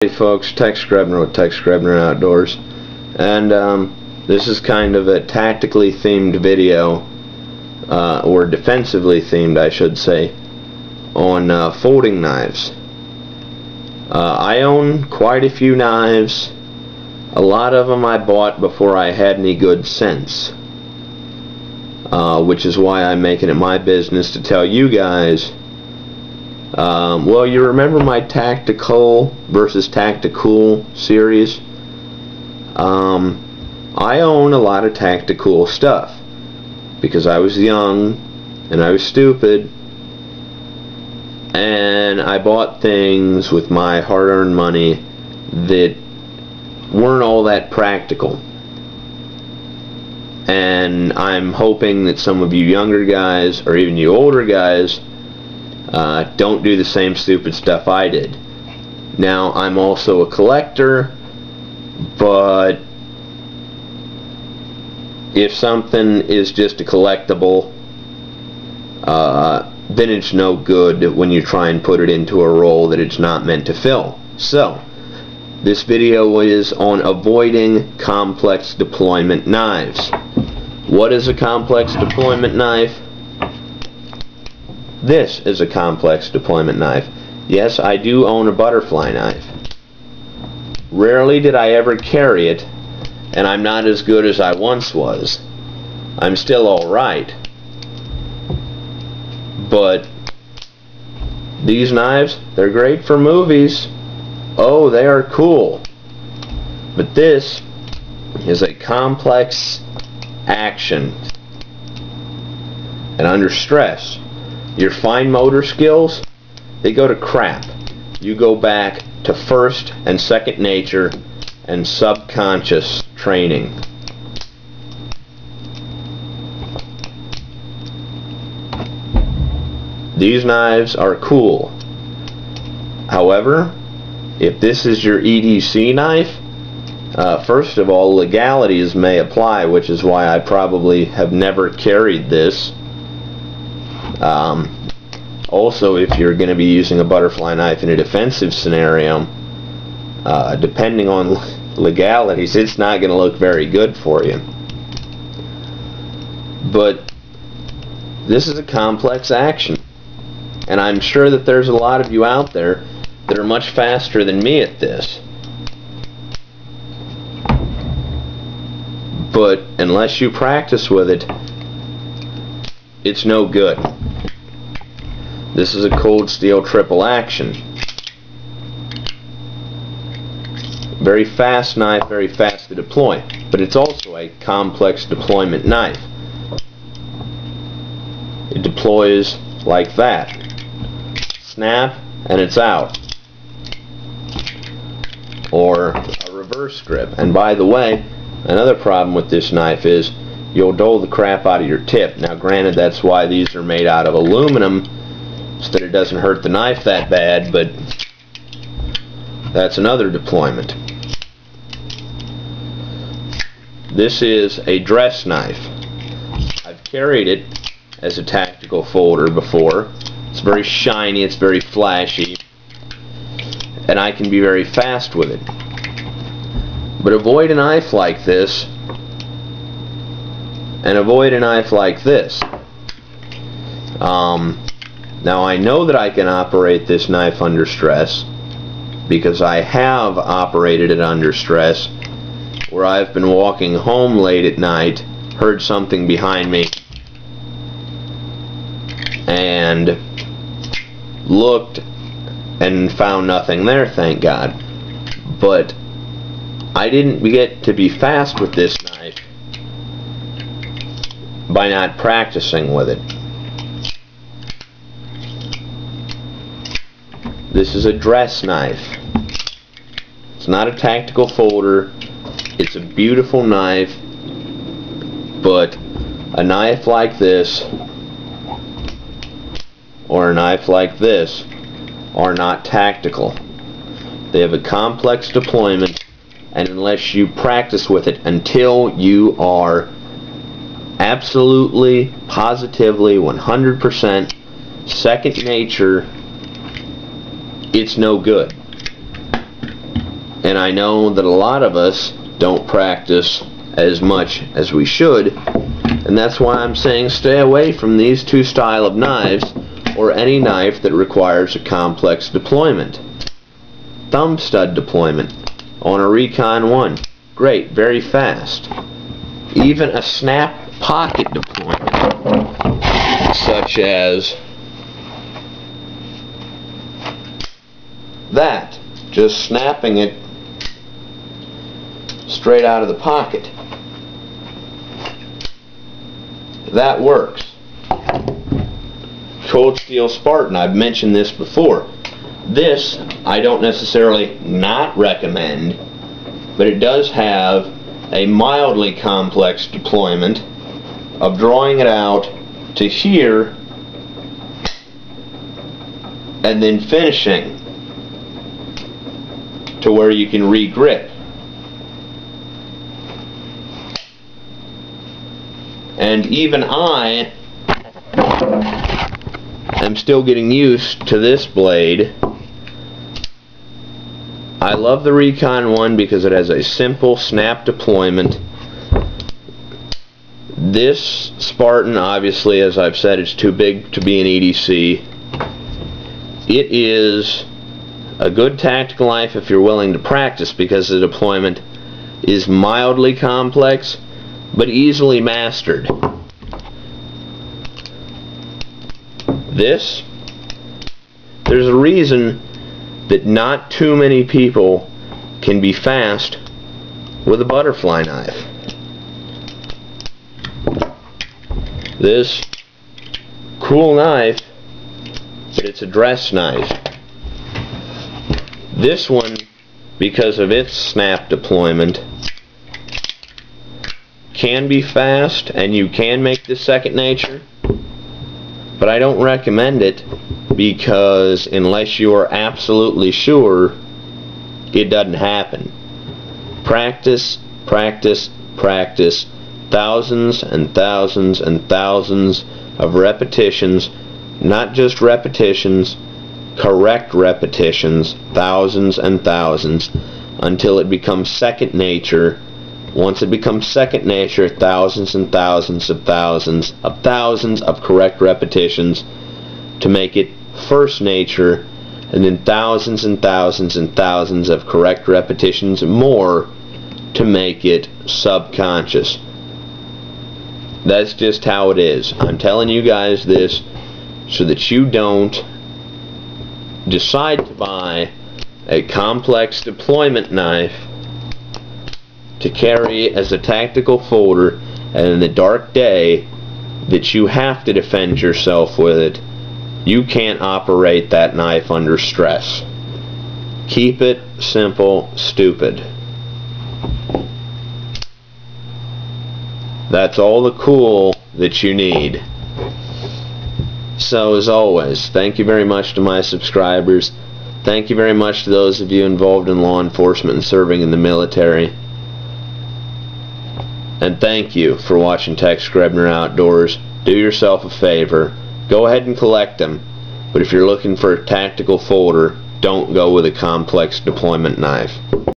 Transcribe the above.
Hey folks, Grebner with Grebner Outdoors, and this is kind of a tactically themed video, or defensively themed I should say, on folding knives. I own quite a few knives. A lot of them I bought before I had any good sense, which is why I'm making it my business to tell you guys. Well, you remember my tactical versus tactical series? I own a lot of tactical stuff because I was young and I was stupid, and I bought things with my hard-earned money that weren't all that practical. And I'm hoping that some of you younger guys, or even you older guys, don't do the same stupid stuff I did. Now, I'm also a collector, but if something is just a collectible, then it's no good when you try and put it into a roll that it's not meant to fill. So, this video is on avoiding complex deployment knives. What is a complex deployment knife? This is a complex deployment knife. Yes, I do own a butterfly knife. Rarely did I ever carry it, and I'm not as good as I once was. I'm still alright. But these knives, they're great for movies. Oh, they are cool. But this is a complex action. And under stress, your fine motor skills, they go to crap. You go back to first and second nature and subconscious training. These knives are cool. However, if this is your EDC knife, first of all, legalities may apply, which is why I probably have never carried this. Also, if you're going to be using a butterfly knife in a defensive scenario, depending on legalities, it's not going to look very good for you. But this is a complex action, and I'm sure that there's a lot of you out there that are much faster than me at this. But unless you practice with it, it's no good. This is a cold steel triple action. Very fast knife, very fast to deploy. But it's also a complex deployment knife. It deploys like that. Snap, and it's out. Or a reverse grip. And by the way, another problem with this knife is you'll dull the crap out of your tip. Now granted, that's why these are made out of aluminum, so that it doesn't hurt the knife that bad, but that's another deployment. This is a dress knife. I've carried it as a tactical folder before. It's very shiny, it's very flashy, and I can be very fast with it. But avoid a knife like this, and avoid a knife like this. Now I know that I can operate this knife under stress because I have operated it under stress where I've been walking home late at night, heard something behind me, and looked and found nothing there, thank God. But I didn't get to be fast with this knife by not practicing with it. This is a dress knife. It's not a tactical folder. It's a beautiful knife, but a knife like this or a knife like this are not tactical. They have a complex deployment, and unless you practice with it until you are absolutely, positively, 100% second nature, it's no good. And I know that a lot of us don't practice as much as we should, and that's why I'm saying stay away from these two style of knives, or any knife that requires a complex deployment. Thumb stud deployment on a Recon 1, great, very fast. Even a snap pocket deployment, such as that, just snapping it straight out of the pocket. That works. Cold steel Spartan, I've mentioned this before. This I don't necessarily not recommend, but it does have a mildly complex deployment of drawing it out to here and then finishing to where you can re-grip. And even I am still getting used to this blade. I love the Recon 1 because it has a simple snap deployment. This Spartan, obviously, as I've said, it's too big to be an EDC. It is a good tactical knife if you're willing to practice, because the deployment is mildly complex but easily mastered. There's a reason that not too many people can be fast with a butterfly knife. This cool knife, but it's a dress knife. This one, because of its snap deployment, can be fast, and you can make this second nature, but I don't recommend it, because unless you are absolutely sure, it doesn't happen. Practice, practice, practice, thousands and thousands and thousands of repetitions, not just repetitions, correct repetitions, thousands and thousands, until it becomes second nature. Once it becomes second nature, thousands and thousands of correct repetitions to make it first nature, and then thousands and thousands and thousands of correct repetitions more to make it subconscious. That's just how it is. I'm telling you guys this so that you don't decide to buy a complex deployment knife to carry as a tactical folder, and in the dark day that you have to defend yourself with it, you can't operate that knife under stress. Keep it simple, stupid. That's all the cool that you need. So, as always, thank you very much to my subscribers. Thank you very much to those of you involved in law enforcement and serving in the military. And thank you for watching Tex Grebner Outdoors. Do yourself a favor. Go ahead and collect them. But if you're looking for a tactical folder, don't go with a complex deployment knife.